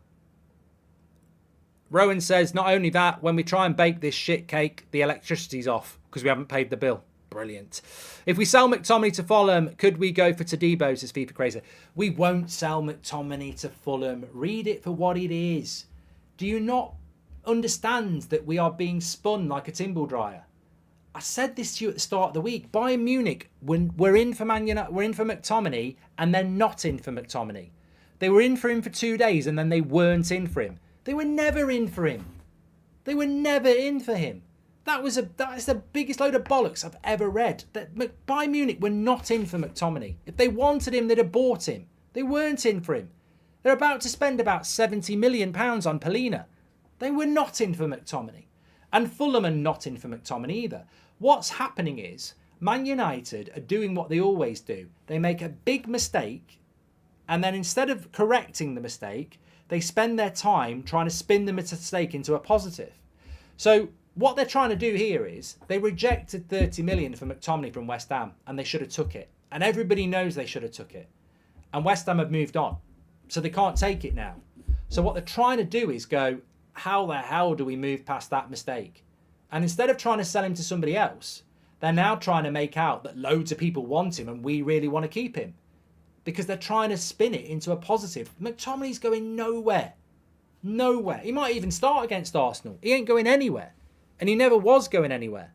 Rowan says, not only that, when we try and bake this shit cake, the electricity's off because we haven't paid the bill. Brilliant. If we sell McTominay to Fulham, could we go for Todibo, says FIFA Crazy? We won't sell McTominay to Fulham. Read it for what it is. Do you not understand that we are being spun like a timber dryer? I said this to you at the start of the week. Bayern Munich, when we're in for Man United, we're in for McTominay, and they're not in for McTominay. They were in for him for 2 days, and then they weren't in for him. They were never in for him. They were never in for him. That is the biggest load of bollocks I've ever read. That Bayern Munich were not in for McTominay. If they wanted him, they'd have bought him. They weren't in for him. They're about to spend about £70 million on Polina. They were not in for McTominay. And Fulham are not in for McTominay either. What's happening is Man United are doing what they always do. They make a big mistake, and then instead of correcting the mistake, they spend their time trying to spin the mistake into a positive. So what they're trying to do here is they rejected 30 million for McTominay from West Ham, and they should have took it. And everybody knows they should have took it. And West Ham have moved on. So they can't take it now. So what they're trying to do is go, how the hell do we move past that mistake? And instead of trying to sell him to somebody else, they're now trying to make out that loads of people want him and we really want to keep him. Because they're trying to spin it into a positive. McTominay's going nowhere. Nowhere. He might even start against Arsenal. He ain't going anywhere. And he never was going anywhere.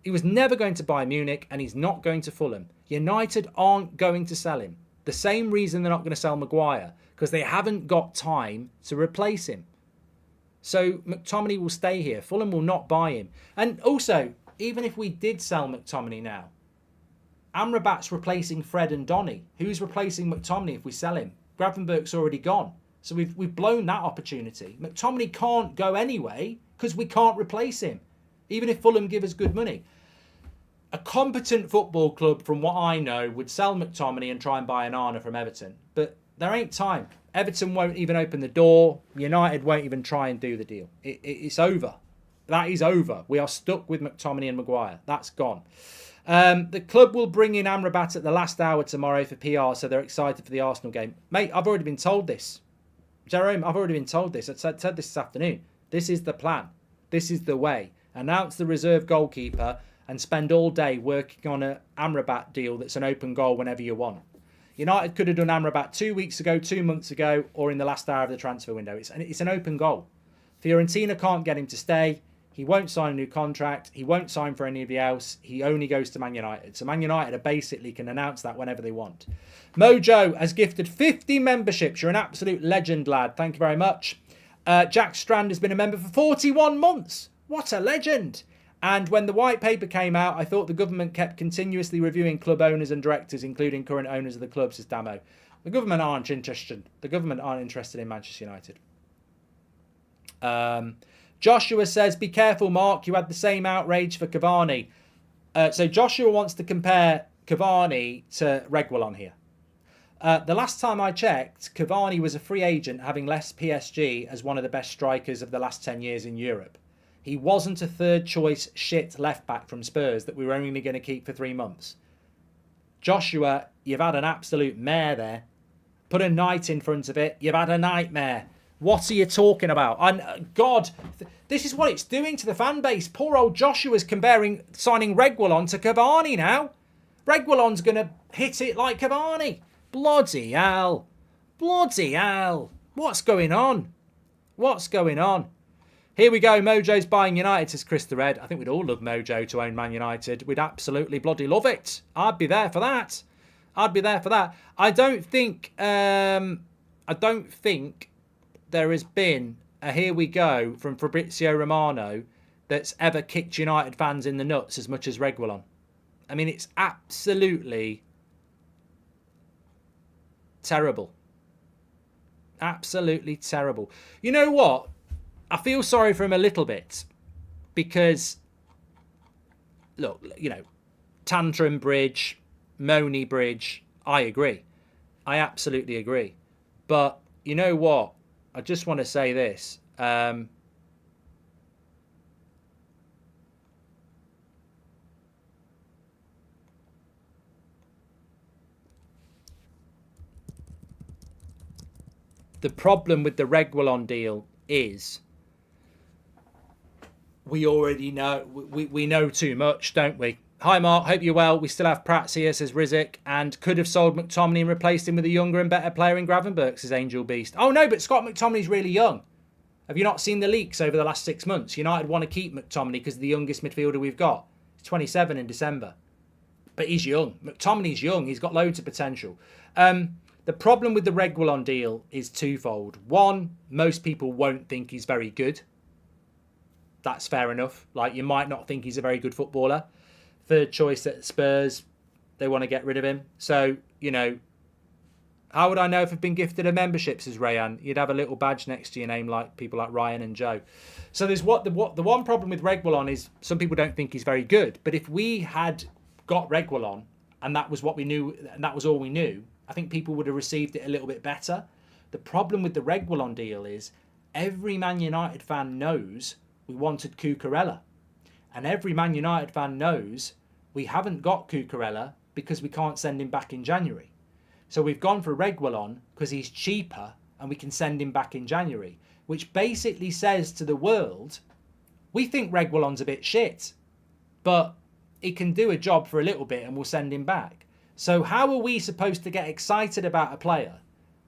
He was never going to Bayern Munich, and he's not going to Fulham. United aren't going to sell him. The same reason they're not going to sell Maguire, because they haven't got time to replace him. So McTominay will stay here. Fulham will not buy him. And also, even if we did sell McTominay now, Amrabat's replacing Fred and Donny. Who's replacing McTominay if we sell him? Gravenberch's already gone. So we've blown that opportunity. McTominay can't go anyway because we can't replace him, even if Fulham give us good money. A competent football club, from what I know, would sell McTominay and try and buy an Arna from Everton. But there ain't time. Everton won't even open the door. United won't even try and do the deal. It's over. That is over. We are stuck with McTominay and Maguire. That's gone. The club will bring in Amrabat at the last hour tomorrow for PR, so they're excited for the Arsenal game. Mate, I've already been told this. Jerome, I've already been told this. I said this afternoon. This is the plan. This is the way. Announce the reserve goalkeeper and spend all day working on an Amrabat deal that's an open goal whenever you want. United could have done Amrabat 2 weeks ago, 2 months ago, or in the last hour of the transfer window. It's an open goal. Fiorentina can't get him to stay. He won't sign a new contract. He won't sign for anybody else. He only goes to Man United. So Man United basically can announce that whenever they want. Mojo has gifted 50 memberships. You're an absolute legend, lad. Thank you very much. Jack Strand has been a member for 41 months. What a legend. And when the white paper came out, I thought the government kept continuously reviewing club owners and directors, including current owners of the club, says Damo. The government aren't interested. The government aren't interested in Manchester United. Joshua says, be careful, Mark. You had the same outrage for Cavani. So Joshua wants to compare Cavani to Regulon here. The last time I checked, Cavani was a free agent, having left PSG as one of the best strikers of the last 10 years in Europe. He wasn't a third-choice shit left-back from Spurs that we were only going to keep for 3 months. Joshua, you've had an absolute mare there. Put a night in front of it. You've had a nightmare. What are you talking about? And God, this is what it's doing to the fan base. Poor old Joshua's comparing signing Regulon to Cavani now. Regulon's going to hit it like Cavani. Bloody hell. Bloody hell. What's going on? What's going on? Here we go. Mojo's buying United, says Chris the Red. I think we'd all love Mojo to own Man United. We'd absolutely bloody love it. I'd be there for that. I'd be there for that. I don't think there has been a here we go from Fabrizio Romano that's ever kicked United fans in the nuts as much as Regulon. I mean, it's absolutely terrible. Absolutely terrible. You know what? I feel sorry for him a little bit because, look, you know, Tantrum Bridge, Moni Bridge, I agree. I absolutely agree. But you know what? I just want to say this. The problem with the Regulon deal is we already know, we know too much, don't we? Hi, Mark. Hope you're well. We still have Prats here, says Rizik, and could have sold McTominay and replaced him with a younger and better player in Gravenberch, says Angel Beast. Oh, no, but Scott McTominay's really young. Have you not seen the leaks over the last 6 months? United want to keep McTominay because of the youngest midfielder we've got. He's 27 in December. But he's young. McTominay's young. He's got loads of potential. The problem with the Regulon deal is twofold. One, most people won't think he's very good. That's fair enough. Like, you might not think he's a very good footballer. Third choice at Spurs, they want to get rid of him. So, you know, How would I know if I've been gifted a membership, says Rayan? You'd have a little badge next to your name like people like Ryan and Joe. So there's the one problem with Regulon is some people don't think he's very good. But if we had got Regulon and that was what we knew and that was all we knew, I think people would have received it a little bit better. The problem with the Regulon deal is every Man United fan knows we wanted Cucurella. And every Man United fan knows we haven't got Cucurella because we can't send him back in January. So we've gone for Regulon because he's cheaper and we can send him back in January, which basically says to the world, we think Regulon's a bit shit, but he can do a job for a little bit and we'll send him back. So how are we supposed to get excited about a player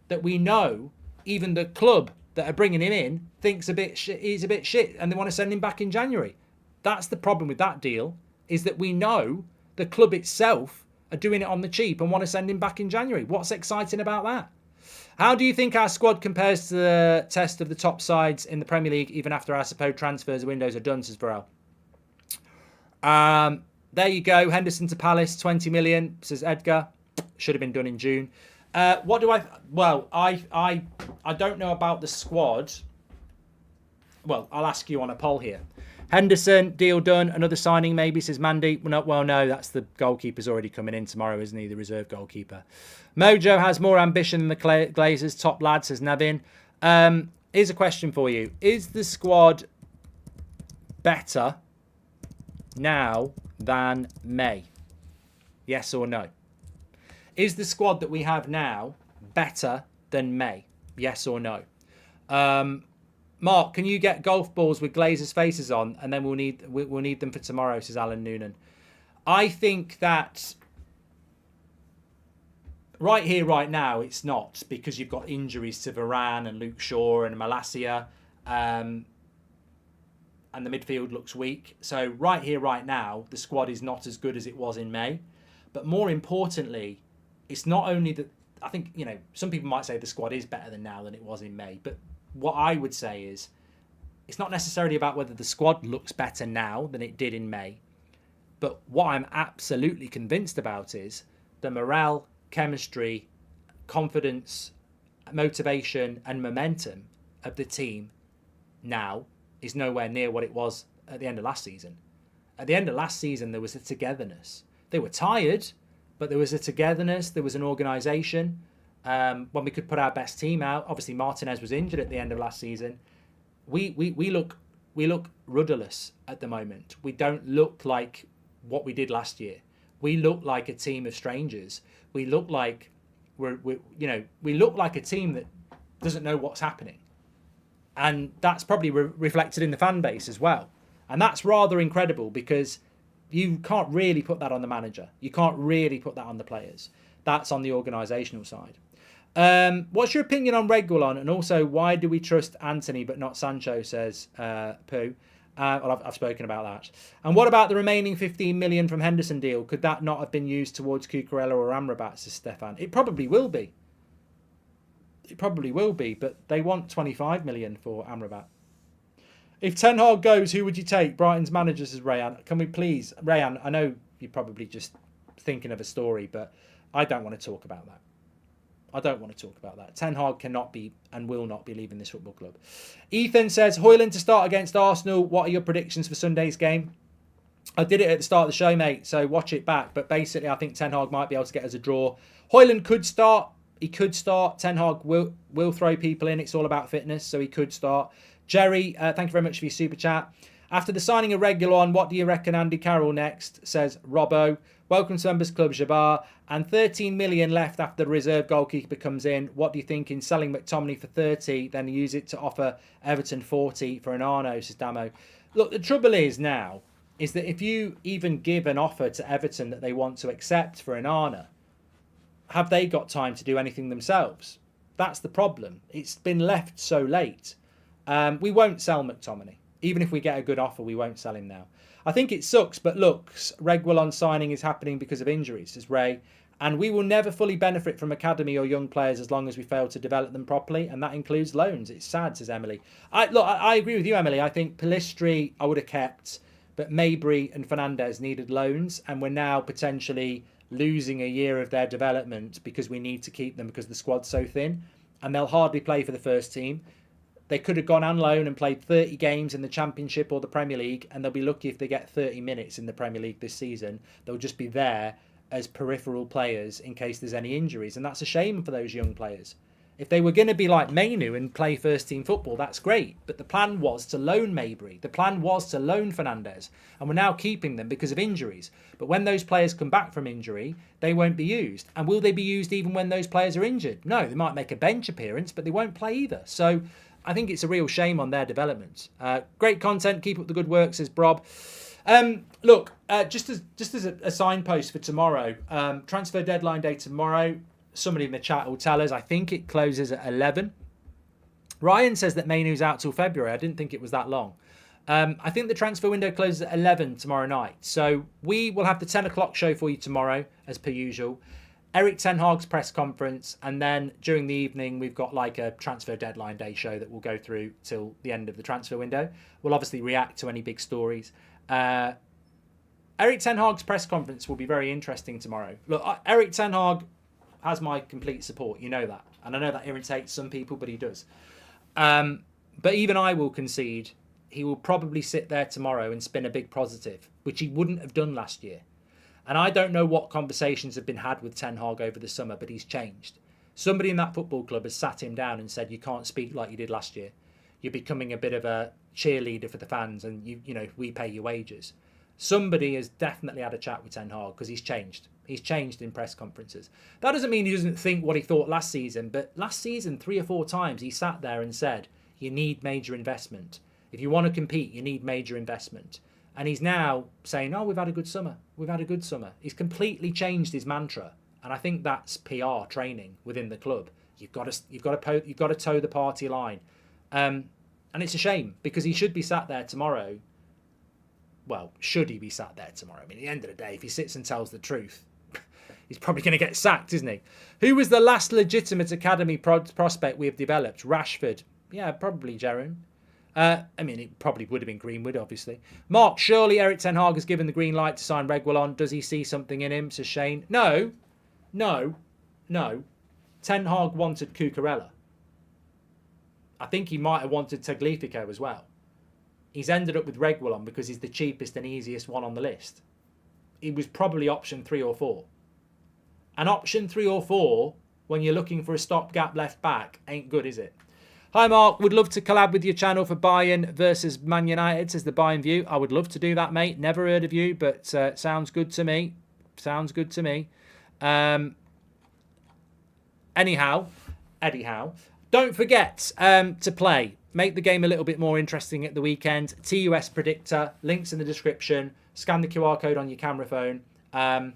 that we know even the club that are bringing him in thinks he's a bit shit and they want to send him back in January? That's the problem with that deal, is that we know the club itself are doing it on the cheap and want to send him back in January. What's exciting about that? How do you think our squad compares to the test of the top sides in the Premier League, even after our supposed transfers windows are done, says Varel? There you go. Henderson to Palace, 20 million, says Edgar. Should have been done in June. What do I... Well, I don't know about the squad. Well, I'll ask you on a poll here. Henderson, deal done. Another signing maybe, says Mandy. Well, no, that's the goalkeeper's already coming in tomorrow, isn't he? The reserve goalkeeper. Mojo has more ambition than the Glazers. Top lad, says Nevin. Here's a question for you. Is the squad better now than May? Yes or no? Is the squad that we have now better than May? Yes or no? Mark, can you get golf balls with Glazers' faces on, and then we'll need them for tomorrow, says Alan Noonan. I think that right here, right now, it's not, because you've got injuries to Varane and Luke Shaw and Malacia, and the midfield looks weak. So right here, right now, the squad is not as good as it was in May. But more importantly, it's not only that, I think, some people might say the squad is better than now than it was in May, but what I would say is it's not necessarily about whether the squad looks better now than it did in May. But what I'm absolutely convinced about is the morale, chemistry, confidence, motivation and momentum of the team now is nowhere near what it was at the end of last season. At the end of last season, there was a togetherness. They were tired, but there was a togetherness. There was an organisation. When we could put our best team out, obviously Martinez was injured at the end of last season. We look rudderless at the moment. We don't look like what we did last year. We look like a team of strangers. We look like we look like a team that doesn't know what's happening, and that's probably reflected in the fan base as well. And that's rather incredible because you can't really put that on the manager. You can't really put that on the players. That's on the organisational side. What's your opinion on Regulon? And also, why do we trust Anthony but not Sancho, says Pooh. Well, I've spoken about that. And what about the remaining 15 million from Henderson deal? Could that not have been used towards Cucurella or Amrabat, says Stefan? It probably will be. It probably will be, but they want 25 million for Amrabat. If Ten Hag goes, who would you take? Brighton's manager, says Rayan. Can we please... Rayan, I know you're probably just thinking of a story, but I don't want to talk about that. I don't want to talk about that. Ten Hag cannot be and will not be leaving this football club. Ethan says, Hojlund to start against Arsenal. What are your predictions for Sunday's game? I did it at the start of the show, mate, so watch it back. But basically, I think Ten Hag might be able to get us a draw. Hojlund could start. He could start. Ten Hag will throw people in. It's all about fitness, so he could start. Jerry, thank you very much for your super chat. After the signing of Regulon, what do you reckon Andy Carroll next, says Robbo. Welcome to Members Club, Jabbar. And 13 million left after the reserve goalkeeper comes in. What do you think in selling McTominay for 30, then use it to offer Everton 40 for an Arno, says Damo. Look, the trouble is now, is that if you even give an offer to Everton that they want to accept for an Arno, have they got time to do anything themselves? That's the problem. It's been left so late. We won't sell McTominay. Even if we get a good offer, we won't sell him now. I think it sucks, but look, Regulon signing is happening because of injuries, says Ray. And we will never fully benefit from academy or young players as long as we fail to develop them properly, and that includes loans. It's sad, says Emily. I agree with you, Emily. I think Pellistri I would have kept but Mabry and Fernandez needed loans, and we're now potentially losing a year of their development because we need to keep them because the squad's so thin, and they'll hardly play for the first team. They could have gone on loan and played 30 games in the Championship or the Premier League, and they'll be lucky if they get 30 minutes in the Premier League this season. They'll just be there as peripheral players in case there's any injuries, and that's a shame for those young players. If they were going to be like Mainu and play first-team football, that's great. But the plan was to loan Mabry. The plan was to loan Fernandez. And we're now keeping them because of injuries. But when those players come back from injury, they won't be used. And will they be used even when those players are injured? No, they might make a bench appearance, but they won't play either. So I think it's a real shame on their development. Great content. Keep up the good work, says Brob. Look, just as a signpost for tomorrow, transfer deadline day tomorrow. Somebody in the chat will tell us. I think it closes at 11. Ryan says that Mainu's out till February. I didn't think it was that long. I think the transfer window closes at 11 tomorrow night. So we will have the 10 o'clock show for you tomorrow, as per usual. Erik ten Hag's press conference. And then during the evening, we've got like a transfer deadline day show that will go through till the end of the transfer window. We'll obviously react to any big stories. Erik ten Hag's press conference will be very interesting tomorrow. Look, Erik ten Hag has my complete support, you know that. And I know that irritates some people, but he does. But even I will concede he will probably sit there tomorrow and spin a big positive, which he wouldn't have done last year. And I don't know what conversations have been had with Ten Hag over the summer, but he's changed. Somebody in that football club has sat him down and said, you can't speak like you did last year. You're becoming a bit of a cheerleader for the fans, and you know, we pay your wages. Somebody has definitely had a chat with Ten Hag because he's changed. He's changed in press conferences. That doesn't mean he doesn't think what he thought last season, but last season, 3 or 4 times, he sat there and said, you need major investment. If you want to compete, you need major investment. And he's now saying, oh, we've had a good summer. We've had a good summer. He's completely changed his mantra. And I think that's PR training within the club. You've got to toe the party line. And it's a shame because he should be sat there tomorrow. Well, should he be sat there tomorrow? I mean, at the end of the day, if he sits and tells the truth, he's probably going to get sacked, isn't he? Who was the last legitimate academy prospect we have developed? Rashford. Yeah, probably Jerome. I mean, it probably would have been Greenwood, obviously. Mark, surely Erik ten Hag has given the green light to sign Regulon. Does he see something in him? Says Shane. No. Ten Hag wanted Cucurella. I think he might have wanted Tagliafico as well. He's ended up with Regulon because he's the cheapest and easiest one on the list. It was probably option 3 or 4. And option 3 or 4, when you're looking for a stopgap left back, ain't good, is it? Hi, Mark. Would love to collab with your channel for Bayern versus Man United, says the Bayern View. I would love to do that, mate. Never heard of you, but sounds good to me. Sounds good to me. Anyhow, don't forget to play. Make the game a little bit more interesting at the weekend. TUS Predictor, links in the description. Scan the QR code on your camera phone. 10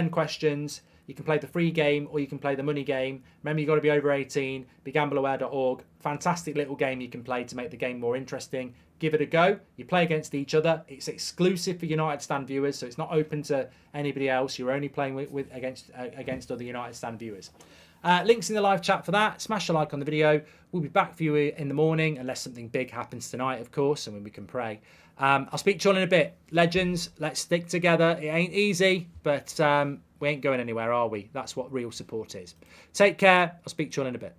questions. You can play the free game or you can play the money game. Remember, you've got to be over 18. BeGambleAware.org. Fantastic little game you can play to make the game more interesting. Give it a go. You play against each other. It's exclusive for United Stand viewers, so it's not open to anybody else. You're only playing against other United Stand viewers. Links in the live chat for that. Smash a like on the video. We'll be back for you in the morning, unless something big happens tonight, of course, and when we can pray. I'll speak to you all in a bit. Legends, let's stick together. It ain't easy, but we ain't going anywhere, are we? That's what real support is. Take care. I'll speak to you all in a bit.